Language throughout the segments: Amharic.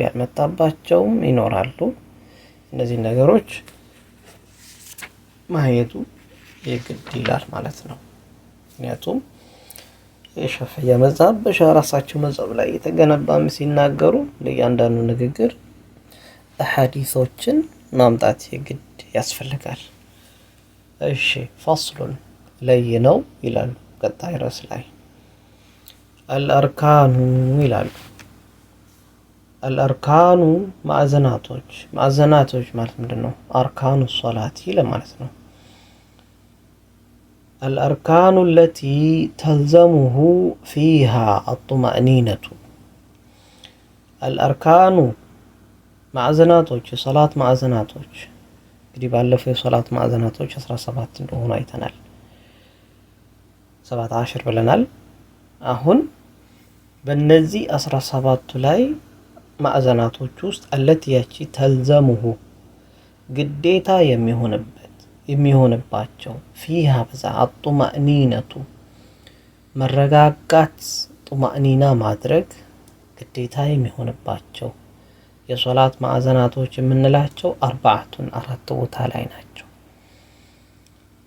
ያልመጣባቸውም ይኖራሉ። እነዚህ ነገሮች ማየቱ የግድ ይላል ማለት ነው። ምክንያቱም የሻፊዒ መዝሀብ በራሳቸው መዝሀብ ላይ የተገነባም ሲናገሩ ለእያንዳንዱ ንግግር አሐዲሶችን ማምጣት የግድ ያስፈልጋል። እሺ ፈስሉን ለይነው ይላሉ ቀጣይ ርዕስ ላይ አልአርካኑ ይላሉ። አልአርካኑ ማዕዘናቶች ማለት ምንድነው? አርካኑ ሶላቲ ለማለት ነው። الأركان التي تلزمه فيها الطمأنينة الأركان معزناتوች صلاة معزناتوች እንግዲህ ባለፈው የሶላት ማዕዘናቶች 17 እንደሆኑ አይተናል። 17 ብለናል። አሁን በእነዚህ 17ቱ ላይ ማዕዘናቶች ውስጥ التي ያቺ ተልዘሙሁ ግዴታ የሚሆንባቸው ፊሃ በዛ አጡማእኒነቱ መረጋጋት ጡማእኒና ማድረግ ግዴታ የሚሆንባቸው የሶላት ማዕዘናቶች የምንላቸው አራት ቦታ ላይ ናቸው።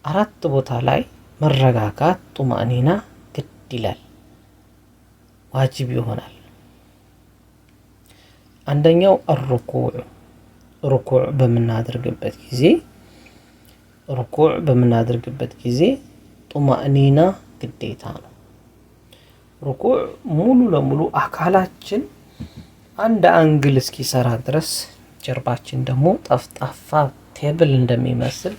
አራት ቦታ ላይ መረጋጋት ጡማእኒና ግድ ይላል፣ ዋጅብ ይሆናል። አንደኛው ሩኩዕ በምናደርግበት ጊዜ ጡማእኒና ግዴታ ነው። ሩኩዕ ሙሉ ለሙሉ አካላችን አንድ አንግል እስኪሰራ ድረስ ጀርባችን ደግሞ ጠፍጣፋ ቴብል እንደሚመስል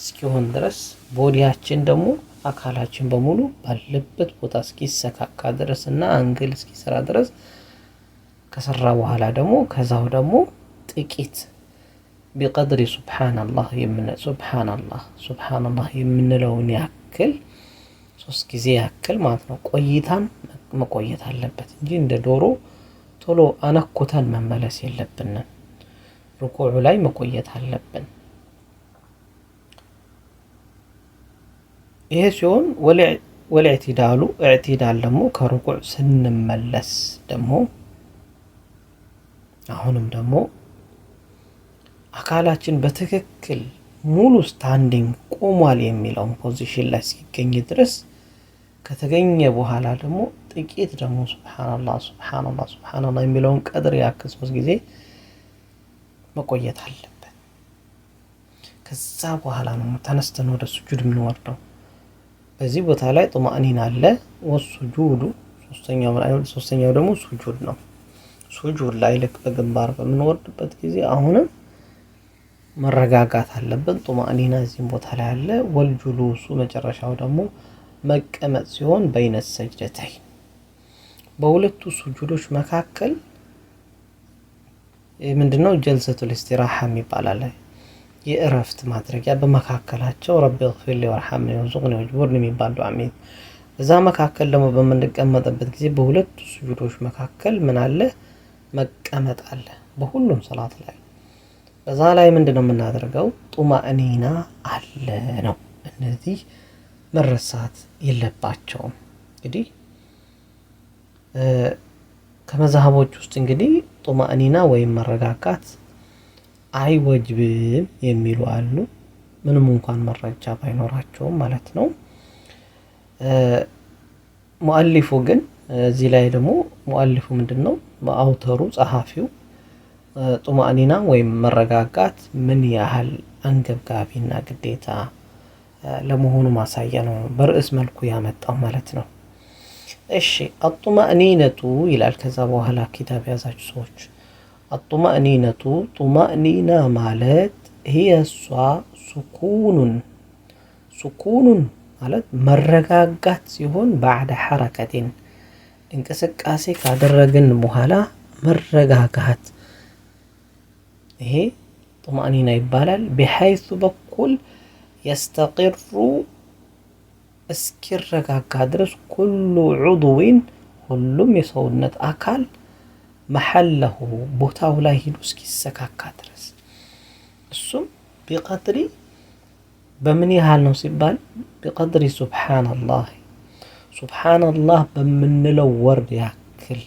እስኪሆን ድረስ ቦዲያችን ደግሞ አካላችን በሙሉ ባለበት ቦታ እስኪሰካካ ድረስ እና አንግል እስኪሰራ ድረስ ከሰራ በኋላ ደግሞ ከዛው ደግሞ ጥቂት ቢቀድሪ ሱብሃንአላህ የምንለውን ያክል 3 ጊዜ ያክል ማለት ነው ቆይታን መቆየት አለበት እንጂ እንደ ዶሮ ቶሎ አነኩተን መመለስ የለብንም። ሩኩዕ ላይ መቆየት አለብን። ይሄ ሲሆን ወልኢዕቲዳል ደግሞ ከሩኩዕ ስንመለስ ደግሞ አሁንም ደግሞ አካላችን በትክክል ሙሉ ስታንዲንግ ቆሟል የሚለውን ፖዚሽን ላይ ሲገኝ ድረስ ከተገኘ በኋላ ደግሞ ጥቂት ደግሞ ሱብሃንአላህ የሚለውን ቀድር ያክል 3 ጊዜ መቆየት አለበት። ከዛ በኋላ ነው ተነስተን ወደ ሱጁድ የምንወርደው። በዚህ ቦታ ላይ ጡማእኒና አለ። ወሱጁዱ ሶስተኛው ደግሞ ሱጁድ ነው። ሱጁድ ላይ ልክ በግንባር በምንወርድበት ጊዜ አሁንም መረጋጋት አለብን። ጡማእኒና እዚህ ቦታ ላይ አለ። ወልጁሉሱ መጨረሻው ደግሞ መቀመጥ ሲሆን በይነ ሰጅደተይ በሁለቱ ሱጁዶች መካከል ምንድነው ጀልሰቱል ኢስቲራሃ ይባላል። የእረፍት ማድረጊያ በመካከላቸው ረቢ እግፊር ሊ ወርሐምኒ ወርዙቅኒ ወጅቡርኒ የሚባል ዱዓ በዛ መካከል ደግሞ በምንቀመጥበት ጊዜ በሁለቱ ሱጁዶች መካከል ምን አለ? መቀመጥ አለ። በሁሉም ሰላት ላይ በዛ ላይ ምንድነው የምናደርገው? ጡማእኒና አለ ነው። እነዚህ መረሳት የለባቸውም። እንግዲህ ከመዛሃቦች ውስጥ እንግዲህ ጡማእኒና ወይም መረጋጋት አይወጅብም የሚሉ አሉ። ምንም እንኳን መረጃ ባይኖራቸውም ማለት ነው። ሙአሊፉ ግን እዚህ ላይ ደግሞ ሙአሊፉ ምንድነው በአውተሩ ጸሐፊው ጡማእኒና ወይም መረጋጋት ምን ያህል አንገብጋቢና ግዴታ ለመሆኑ ማሳያ ነው በርዕስ መልኩ ያመጣው ማለት ነው። እሺ አጡማእኒነቱ ይላል። ከዛ በኋላ ኪታብ ያዛችሁ ሰዎች አጡማእኒነቱ ጡማእኒና ማለት هي ሱኩኑን ማለት መረጋጋት ሲሆን بعد حركة እንቅስቃሴ ካደረግን በኋላ መረጋጋት ይሄ ጡማእኒና ይባላል። بحيث በኩል يستقر እስኪረጋጋ ድረስ ኩሉ ዑድዊን ሁሉም የሰውነት አካል መሐለሁ ቦታው ላይ ሄዶ እስኪሰካካ ድረስ እሱም ቢቀድሪ በምን ያህል ነው ሲባል ቢቀድሪ ሱብሃንአላህ በምንለው ወርድ ያክል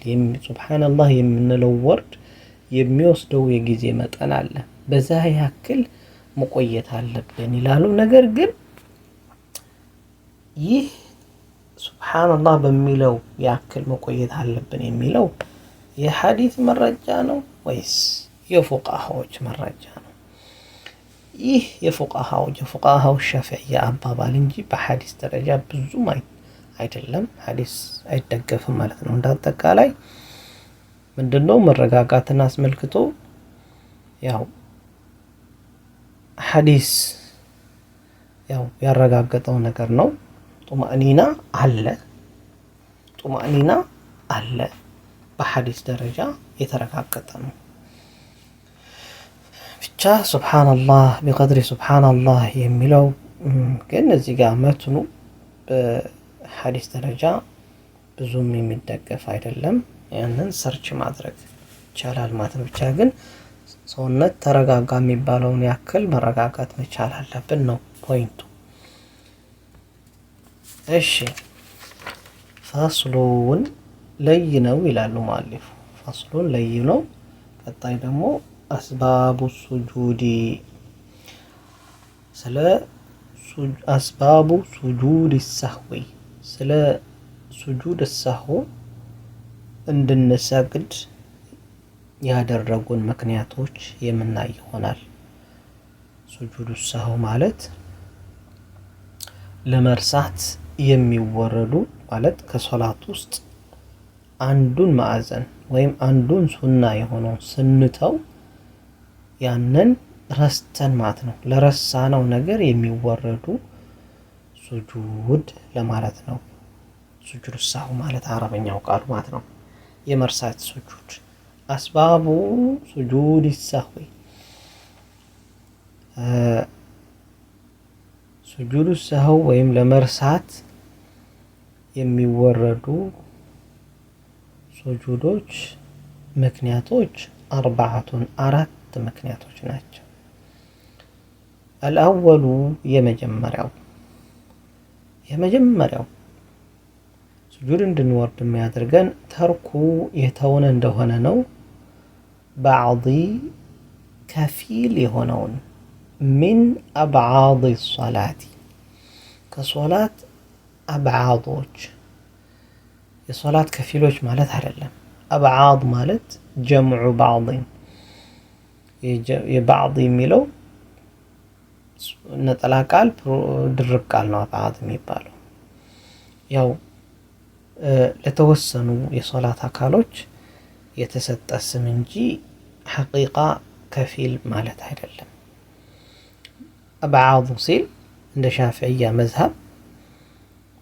ሱብሃንአላህ የምንለው ወርድ የሚወስደው የጊዜ መጠን አለ። በዛ ያክል መቆየት አለብን ይላሉ። ነገር ግን ይህ ሱብሃንአላህ በሚለው ያክል መቆየት አለብን የሚለው የሐዲስ መረጃ ነው ወይስ የፉቃሃዎች መረጃ ነው? ይህ የፉቃሃው ሻፊዕያ አባባል እንጂ በሐዲስ ደረጃ ብዙም አይደለም። ሐዲስ አይደገፍም ማለት ነው። እንዳጠቃላይ ምንድነው መረጋጋትን አስመልክቶ ያው ሐዲስ ያረጋገጠው ነገር ነው። ጡማእኒና አለ በሐዲስ ደረጃ የተረጋገጠ ነው። ብቻ ሱብሃንአላህ ቢቀድሪ ሱብሃንአላህ የሚለው ግን እዚህ ጋር መትኑ በሐዲስ ደረጃ ብዙም የሚደገፍ አይደለም። ያንን ሰርች ማድረግ ይቻላል ማለት ነው። ብቻ ግን ሰውነት ተረጋጋ የሚባለውን ያክል መረጋጋት መቻል አለብን ነው ፖይንቱ። እሺ ፋስሉን ለይ ነው ይላሉ ሙአሊፉ። ፋስሉን ለይ ነው። ቀጣይ ደግሞ አስባቡ ሱጁዲ ስለ አስባቡ ሱጁድ ሰህዊ ስለ ሱጁድ ሰህው እንድንሰግድ ያደረጉን ምክንያቶች የምናይ ይሆናል። ሱጁድ ሰህው ማለት ለመርሳት የሚወረዱ ማለት ከሶላት ውስጥ አንዱን ማዕዘን ወይም አንዱን ሱና የሆነው ስንተው ያንን ረስተን ማለት ነው። ለረሳነው ነገር የሚወረዱ ሱጁድ ለማለት ነው። ሱጁድ ሰህው ማለት አረበኛው ቃሉ ማለት ነው። የመርሳት ሱጁድ አስባቡ ሱጁድ ሰህዊ ሱጁድ ሰህው ወይም ለመርሳት የሚወረዱ ሱጁዶች ምክንያቶች አራት ምክንያቶች ናቸው። አልአወሉ የመጀመሪያው ሱጁድ እንድንወርድ የሚያደርገን ተርኩ የተወነ እንደሆነ ነው። ባዕዲ ከፊል የሆነውን ሚን አብዓድ ሶላቲ ከሶላት አብዓዶች የሶላት ከፊሎች ማለት አይደለም። አብዓድ ማለት ጀምዑ ባዕድን የባዕድ የሚለው ነጠላ ቃል ድርብ ቃል ነው። አብዓድ የሚባለው ያው ለተወሰኑ የሶላት አካሎች የተሰጠ ስም እንጂ ሐቂቃ ከፊል ማለት አይደለም። አብዓድ ሲል እንደ ሻፊዕያ መዝሀብ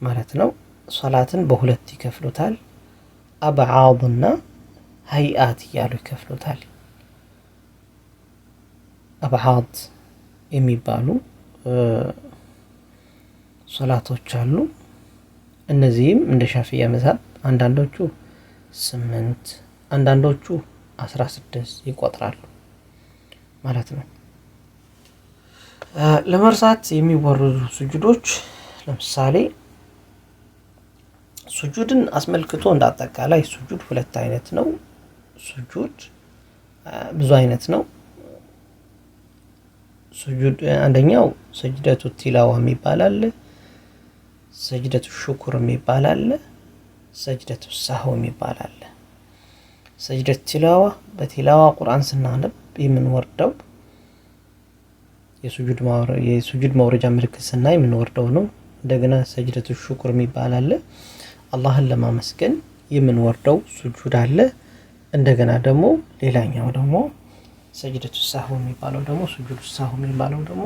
ማለት ነው። ሶላትን በሁለት ይከፍሉታል። አብዓድና ሀይአት እያሉ ይከፍሉታል። አብዓድ የሚባሉ ሶላቶች አሉ። እነዚህም እንደ ሻፊዕያ መዝሀብ አንዳንዶቹ 8 አንዳንዶቹ 16 ይቆጥራሉ ማለት ነው። ለመርሳት የሚወረዱ ሱጁዶች ለምሳሌ ሱጁድን አስመልክቶ እንዳጠቃላይ ሱጁድ ሁለት አይነት ነው። ሱጁድ ብዙ አይነት ነው። ሱጁድ አንደኛው ሰጅደቱ ቲላዋ የሚባል አለ። ሰጅደቱ ሹኩር የሚባል አለ። ሰጅደቱ ሰህው የሚባል አለ። ሰጅደቱ ቲላዋ በቲላዋ ቁርአን ስናነብ የምንወርደው የሱጁድ መውረጃ ምልክት ስናይ የምንወርደው ነው። እንደገና ሰጅደቱ ሹኩር የሚባል አለ። አላህን ለማመስገን የምንወርደው ሱጁድ አለ። እንደገና ደግሞ ሌላኛው ደግሞ ሰጅደቱ ሰህው የሚባለው ደግሞ ሱጁድ ሰህው የሚባለው ደግሞ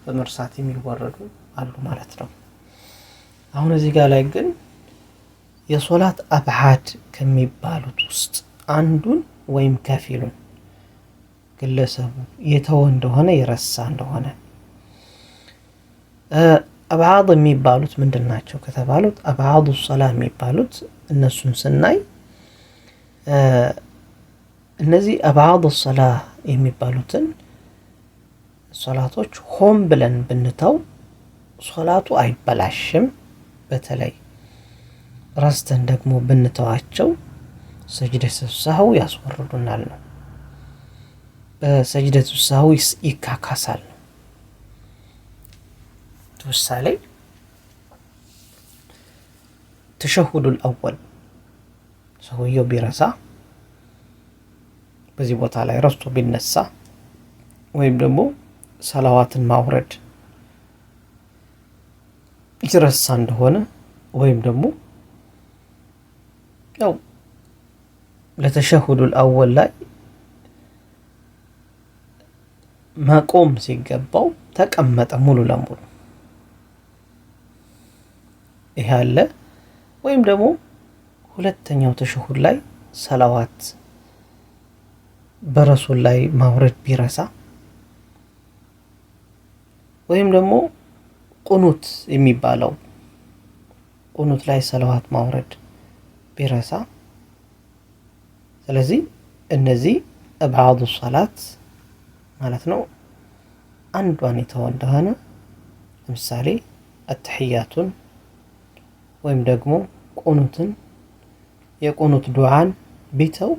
በመርሳት የሚወረዱ አሉ ማለት ነው። አሁን እዚህ ጋር ላይ ግን የሶላት አብዓድ ከሚባሉት ውስጥ አንዱን ወይም ከፊሉን ግለሰቡ የተወ እንደሆነ የረሳ እንደሆነ አብዓድ የሚባሉት ምንድን ናቸው ከተባሉት አብዓዱ ሶላህ የሚባሉት እነሱን ስናይ እነዚህ አብዓዱ ሶላህ የሚባሉትን ሶላቶች ሆን ብለን ብንተው ሶላቱ አይበላሽም። በተለይ ረስተን ደግሞ ብንተዋቸው ሰጅደቱ ሰህው ያስወርዱናል ነው። በሰጅደቱ ሳህው ይካካሳል። ምሳሌ ተሸሁዱል አወል ሰውየው ቢረሳ በዚህ ቦታ ላይ ረስቶ ቢነሳ ወይም ደግሞ ሰላዋትን ማውረድ ይረሳ እንደሆነ ወይም ደግሞ ያው ለተሸሁዱል አወል ላይ መቆም ሲገባው ተቀመጠ ሙሉ ለሙሉ ይሄ አለ። ወይም ደግሞ ሁለተኛው ተሸሁድ ላይ ሰላዋት በረሱል ላይ ማውረድ ቢረሳ ወይም ደግሞ ቁኑት የሚባለው ቁኑት ላይ ሰላዋት ማውረድ ቢረሳ። ስለዚህ እነዚህ አብዓዱ ሶላት ማለት ነው። አንዷን የተወ እንደሆነ ለምሳሌ አተሕያቱን ወይም ደግሞ ቁኑትን የቁኑት ዱዓን ቢተው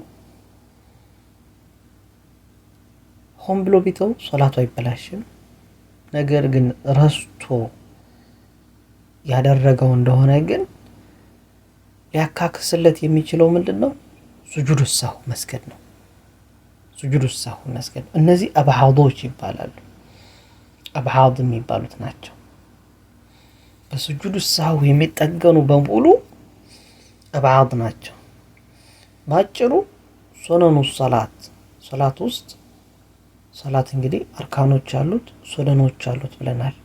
ሆን ብሎ ቢተው ሶላቱ አይበላሽም። ነገር ግን ረስቶ ያደረገው እንደሆነ ግን ሊያካክስለት የሚችለው ምንድነው? ሱጁድ ሳሁ መስገድ ነው። ሱጁድ ሳሁ መስገድ እነዚህ አብዓዶች ይባላሉ። አብዓድ የሚባሉት ናቸው። በሱጁድ ሳሁ የሚጠገኑ በሙሉ አብዓድ ናቸው። ባጭሩ ሱነኑ ሶላት ውስጥ ሶላት እንግዲህ አርካኖች አሉት፣ ሱነኖች አሉት ብለናል።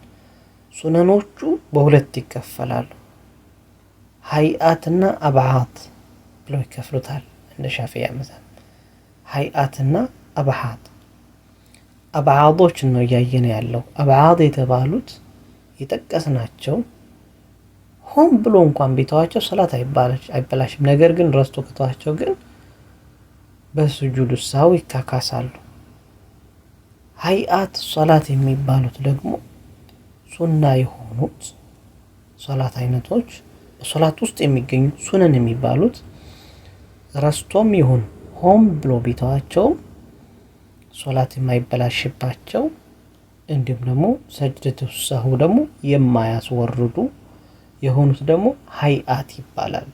ሱነኖቹ በሁለት ይከፈላሉ። ሀይአትና አብዓድ ብለው ይከፍሉታል እንደ ሻፊዒ መዝሀብ። ሀይአትና አብዓድ አብዓዶች ነው እያየን ያለው። አብዓድ የተባሉት የጠቀስናቸው ሆን ብሎ እንኳን ቢተዋቸው ሶላት አይበላሽም። ነገር ግን ረስቶ ከተዋቸው ግን በሱጁድ ሳሁ ይካካሳሉ። ሀይአት ሶላት የሚባሉት ደግሞ ሱና የሆኑት ሶላት አይነቶች ሶላት ውስጥ የሚገኙ ሱነን የሚባሉት ረስቶም ይሁን ሆን ብሎ ቢተዋቸው ሶላት የማይበላሽባቸው እንዲሁም ደግሞ ሰጅደቱ ሳሁ ደግሞ የማያስወርዱ የሆኑት ደግሞ ሀይአት ይባላሉ።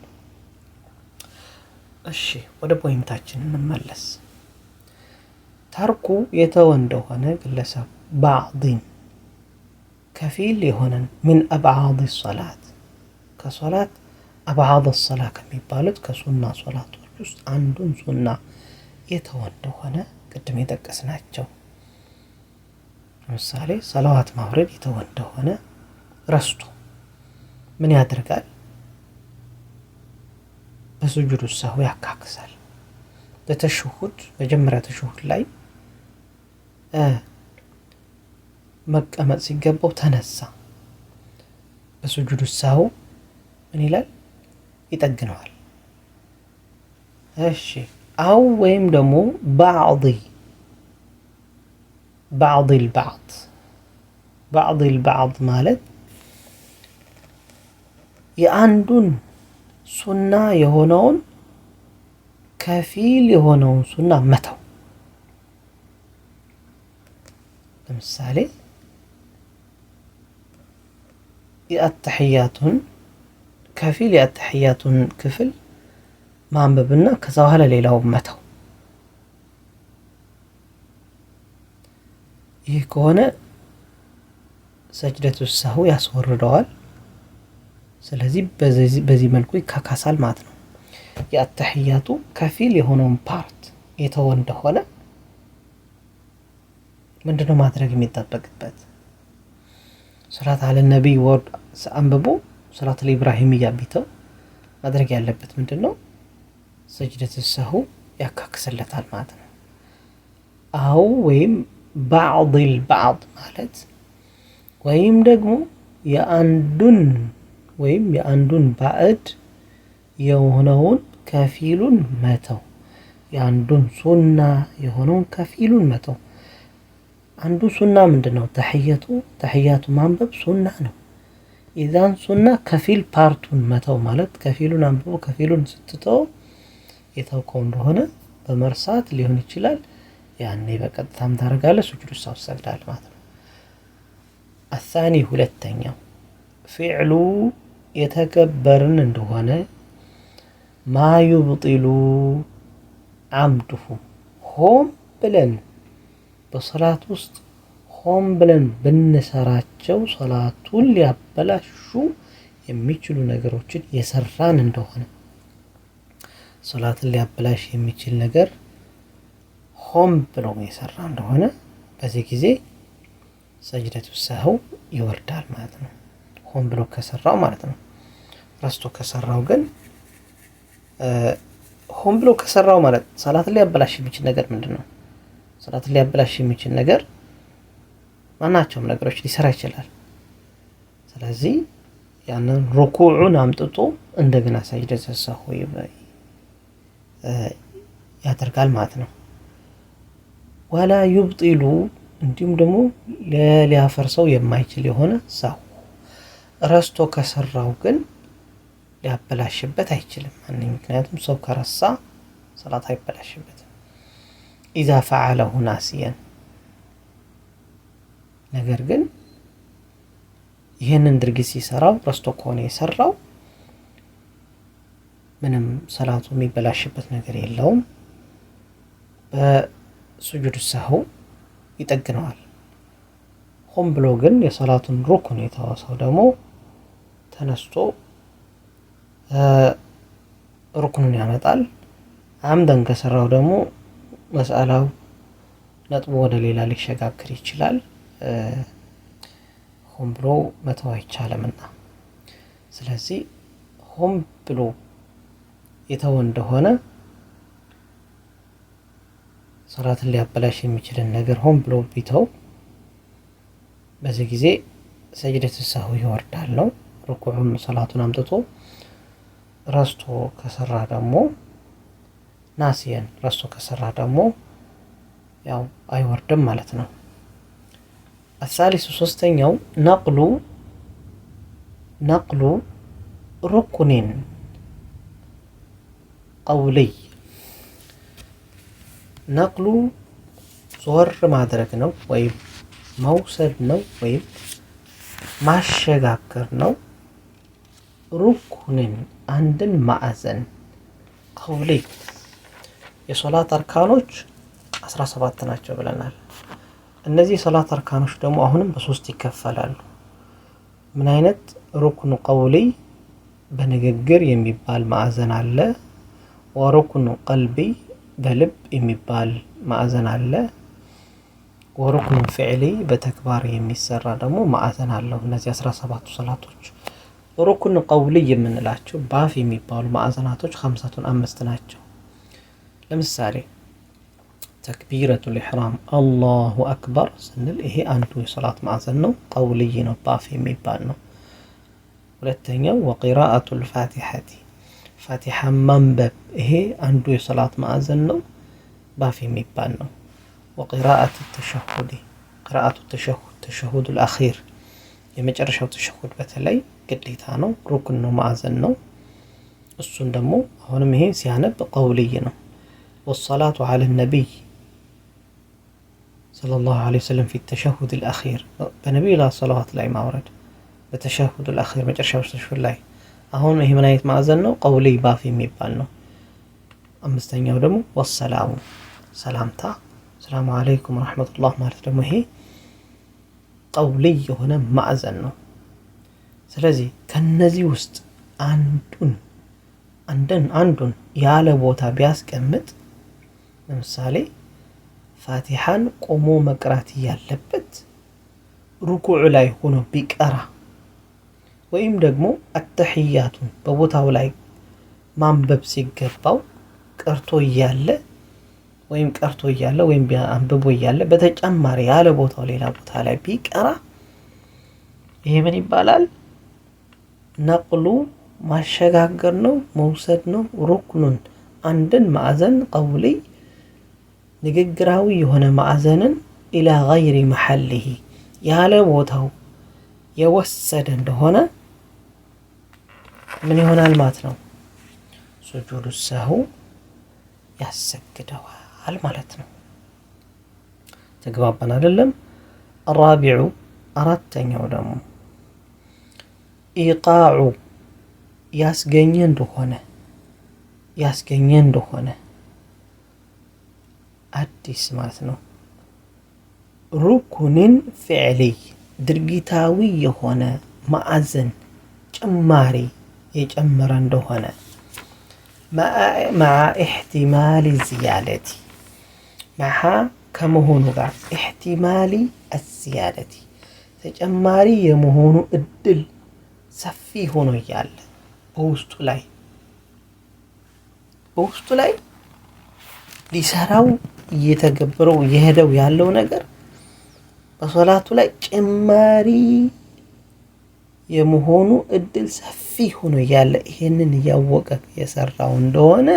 እሺ ወደ ፖይንታችን እንመለስ። ተርኩ የተወ እንደሆነ ግለሰብ ባዕድን ከፊል የሆነን ምን አብዓድ ሶላት ከሶላት አብዓድ ሶላት ከሚባሉት ከሱና ሶላቶች ውስጥ አንዱን ሱና የተወ እንደሆነ ቅድም የጠቀስናቸው ለምሳሌ ሰላዋት ማውረድ የተወ እንደሆነ ረስቶ ምን ያደርጋል? በሱጁድ ሳሁ ያካክሳል። በተሽሁድ መጀመሪያ ተሽሁድ ላይ መቀመጥ ሲገባው ተነሳ። በሱጁድ ሳሁ ምን ይላል? ይጠግነዋል። እሺ አው ወይም ደግሞ ባዕድ ማለት የአንዱን ሱና የሆነውን ከፊል የሆነውን ሱና መተው። ለምሳሌ የአተሕያቱን ከፊል የአተሕያቱን ክፍል ማንበብና ከዛ በኋላ ሌላው መተው። ይህ ከሆነ ሰጅደቱ ሳሁ ያስወርደዋል። ስለዚህ በዚህ መልኩ ይካካሳል ማለት ነው። የአተሕያቱ ከፊል የሆነውን ፓርት የተወ እንደሆነ ምንድነው ማድረግ የሚጠበቅበት? ሶላት አለ ነቢይ ወርድ አንብቦ ሶላት ለኢብራሂምያ ቢተው ማድረግ ያለበት ምንድነው? ሰጅደቱ ሳሁ ያካክስለታል ማለት ነው። አው ወይም ባዕድ ማለት ወይም ደግሞ የአንዱን ባዕድ የሆነውን ከፊሉን መተው። የአንዱን ሱና የሆነውን ከፊሉን መተው። አንዱ ሱና ምንድነው? ተሕያቱ ማንበብ ሱና ነው። ኢዛን ሱና ከፊል ፓርቱን መተው ማለት ከፊሉን አንብቦ ከፊሉን ስትተው የተውከው እንደሆነ በመርሳት ሊሆን ይችላል። ያኔ በቀጥታም ታደርጋለህ ሱጁድ ሳሁ ትሰግዳለህ ማለት ነው። الثاني ሁለተኛው ፊዕሉ የተከበርን እንደሆነ ማ ዩብጢሉ አምዱሁ ሆም ብለን በሰላት ውስጥ ሆም ብለን ብንሰራቸው ሰላቱን ሊያበላሹ የሚችሉ ነገሮችን የሰራን እንደሆነ ሰላትን ሊያበላሽ የሚችል ነገር ሆም ብሎ የሰራ እንደሆነ በዚህ ጊዜ ሰጅደቱ ሰህው ይወርዳል ማለት ነው። ሆም ብሎ ከሰራው ማለት ነው። ረስቶ ከሰራው ግን ሆም ብሎ ከሰራው ማለት ሰላትን ሊያበላሽ የሚችል ነገር ምንድነው? ሰላትን ሊያበላሽ የሚችል ነገር ማናቸውም ነገሮች ሊሰራ ይችላል። ስለዚህ ያንን ሩኩዑን አምጥቶ እንደገና ሰጅደተ ሰህው ያደርጋል ማለት ነው። ወላ ዩብጢሉ እንዲሁም ደግሞ ሊያፈርሰው የማይችል የሆነ ሰው ረስቶ ከሰራው ግን ሊያበላሽበት አይችልም። ምክንያቱም ሰው ከረሳ ሰላት አይበላሽበትም። ኢዛ ፈዐለሁ ናሲየን ነገር ግን ይህንን ድርጊት ሲሰራው ረስቶ ከሆነ የሰራው ምንም ሰላቱ የሚበላሽበት ነገር የለውም። በሱጁድ ሰህው ይጠግነዋል። ሆም ብሎ ግን የሰላቱን ሩክን የተወሰው ደግሞ ተነስቶ ሩክኑን ያመጣል። አምደን ከሰራው ደግሞ መስአላው ነጥቦ ወደ ሌላ ሊሸጋግር ይችላል። ሆም ብሎ መተው አይቻልምና ስለዚህ ሆም ብሎ የተወ እንደሆነ ሰላትን ሊያበላሽ የሚችልን ነገር ሆም ብሎ ቢተው በዚህ ጊዜ ሰጅደቱ ሰህው ይወርዳል ነው። ሩኩዑን ሰላቱን አምጥቶ ረስቶ ከሰራ ደግሞ ናሲየን ረስቶ ከሰራ ደግሞ ያው አይወርድም ማለት ነው። الثالث ሶስተኛው ነቅሉ ሩኩኒን ቀውልይ ነቅሉ ዞር ማድረግ ነው ወይም መውሰድ ነው ወይም ማሸጋገር ነው። ሩኩንን አንድን ማዕዘን ቀውልይ የሶላት አርካኖች 17 ናቸው ብለናል። እነዚህ የሶላት አርካኖች ደግሞ አሁንም በሶስት ይከፈላሉ። ምን አይነት ሩኩን ቀውልይ በንግግር የሚባል ማዕዘን አለ። ወሩኩን ቀልቢ በልብ የሚባል ማዕዘን አለ። ወሩኩን ፊዕሊ በተግባር የሚሰራ ደግሞ ማዕዘን አለው። እነዚህ 17ቱ ሶላቶች ሩኩን ቀውልይ የምንላቸው ባፍ የሚባሉ ማዕዘናቶች 55 ናቸው። ለምሳሌ ተክቢረቱል ኢሕራም አላሁ አክበር ስንል ይሄ አንዱ የሶላት ማዕዘን ነው፣ ቀውልይ ነው፣ ባፍ የሚባል ነው። ሁለተኛው ወቂራአቱል ፋቲሐቲ ፋቲሐ ማንበብ ይሄ አንዱ የሶላት ማዕዘን ነው፣ ባፍ የሚባል ነው። ወቂራአቱ ተሸሁድ ቂራአቱ ተሸሁድ ተሸሁዱል አኺር የመጨረሻው ተሸሁድ በተለይ ግዴታ ነው፣ ሩክን ነው፣ ማዕዘን ነው። እሱን ደግሞ አሁንም ይሄ ሲያነብ ቀውልይ ነው። ወሰላቱ ዐለ ነቢይ ሰለላሁ ዐለይሂ ወሰለም ፊ ተሸሁዱል አኺር በነቢዩ ላይ ሰለዋት ላይ ማውረድ በተሸሁዱል አኺር መጨረሻው ተሸሁድ ላይ አሁን ይሄ ምን አይነት ማዕዘን ነው? ቀውልይ ባፍ የሚባል ነው። አምስተኛው ደግሞ ወሰላሙ ሰላምታ ሰላሙ አለይኩም ወራህመቱላህ ማለት ደግሞ ይሄ ቀውልይ የሆነ ማዕዘን ነው። ስለዚህ ከነዚህ ውስጥ አንዱን ያለ ቦታ ቢያስቀምጥ ለምሳሌ ፋቲሐን ቆሞ መቅራት ያለበት ሩኩዕ ላይ ሆኖ ቢቀራ ወይም ደግሞ አተህያቱን በቦታው ላይ ማንበብ ሲገባው ቀርቶ እያለ ወይም አንብቦ እያለ በተጨማሪ ያለ ቦታው ሌላ ቦታ ላይ ቢቀራ ይሄ ምን ይባላል? ነቅሉ ማሸጋገር ነው፣ መውሰድ ነው። ሩክኑን አንድን ማዕዘን ቀውልይ ንግግራዊ የሆነ ማዕዘንን ኢላ ገይሪ መሐሊሂ ያለ ቦታው የወሰደ እንደሆነ ምን ይሆናል ማለት ነው? ሱጁድ ሰህው ያሰግደዋል ማለት ነው። ተግባባን አይደለም? الرابع አራተኛው ደግሞ ኢቃዑ ያስገኘ እንደሆነ አዲስ ማለት ነው። ሩኩንን ፊዕሊ ድርጊታዊ የሆነ ማዕዘን ጭማሪ የጨመረ እንደሆነ مع احتمال الزيادة مع ከመሆኑ ጋር احتمال الزيادة ተጨማሪ የመሆኑ እድል ሰፊ ሆኖ እያለ በውስጡ ላይ ሊሰራው እየተገበረው የሄደው ያለው ነገር በሶላቱ ላይ ጭማሪ የመሆኑ እድል ሰፊ ሆኖ እያለ ይሄንን ያወቀ የሰራው እንደሆነ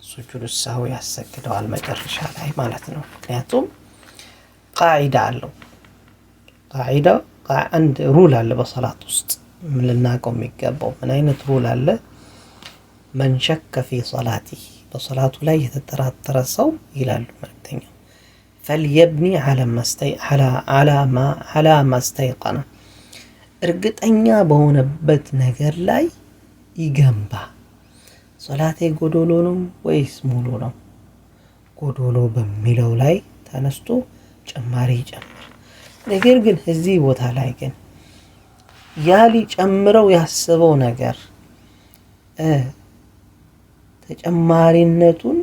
ሱጁድ ሳህው ያሰግደዋል መጨረሻ ላይ ማለት ነው። ምክንያቱም ቃዒዳ አለው። አንድ ሩል አለ በሶላት ውስጥ ምን ልናውቀው የሚገባው ምን አይነት ሩል አለ? መን ሸከ ፊ ሶላቲሂ በሶላቱ ላይ የተጠራጠረ ሰው ይላሉ መልእክተኛው ፈልየብኒ ዐላ ማ እስተይቀነ እርግጠኛ በሆነበት ነገር ላይ ይገንባ። ሶላቴ ጎዶሎ ነው ወይስ ሙሉ ነው? ጎዶሎ በሚለው ላይ ተነስቶ ጭማሪ ይጨምር። ነገር ግን እዚህ ቦታ ላይ ግን ያ ሊጨምረው ያስበው ነገር ተጨማሪነቱን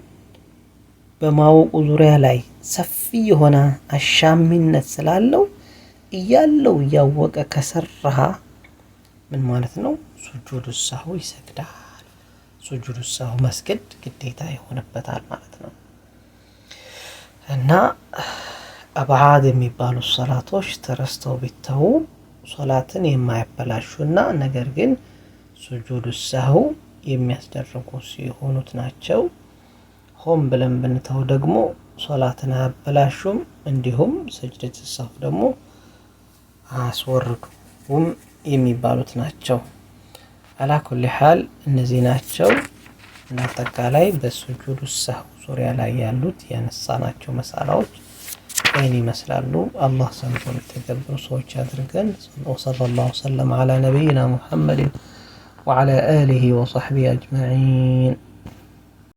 በማወቁ ዙሪያ ላይ ሰፊ የሆነ አሻሚነት ስላለው እያወቀ ከሰራ ምን ማለት ነው? ሱጁድ ሳህው ይሰግዳል። ሱጁድ ሳህው መስገድ ግዴታ ይሆንበታል ማለት ነው። እና አብዓድ የሚባሉ ሶላቶች ተረስተው ቢተው ሶላትን የማያበላሹና ነገር ግን ሱጁድ ሳህው የሚያስደርጉ ሲሆኑት ናቸው። ሆም ብለን ብንተው ደግሞ ሶላትን እንዲሁም ሰጅደት ሳህው ደግሞ አስወርዱም የሚባሉት ናቸው። አላ ኩሊ ሐል እነዚህ ናቸው አጠቃላይ በሱጁድ ሳህው ዙሪያ ላይ ያሉት ያነሳናቸው መሳላዎች ይህን ይመስላሉ። አላህ ሰምቶ የሚተገብሩ ሰዎች አድርገን። ወሰለላሁ ወሰለም ዐላ ነቢይና ሙሐመድን ወዐላ አሊሂ ወሰሕቢሂ አጅመዒን።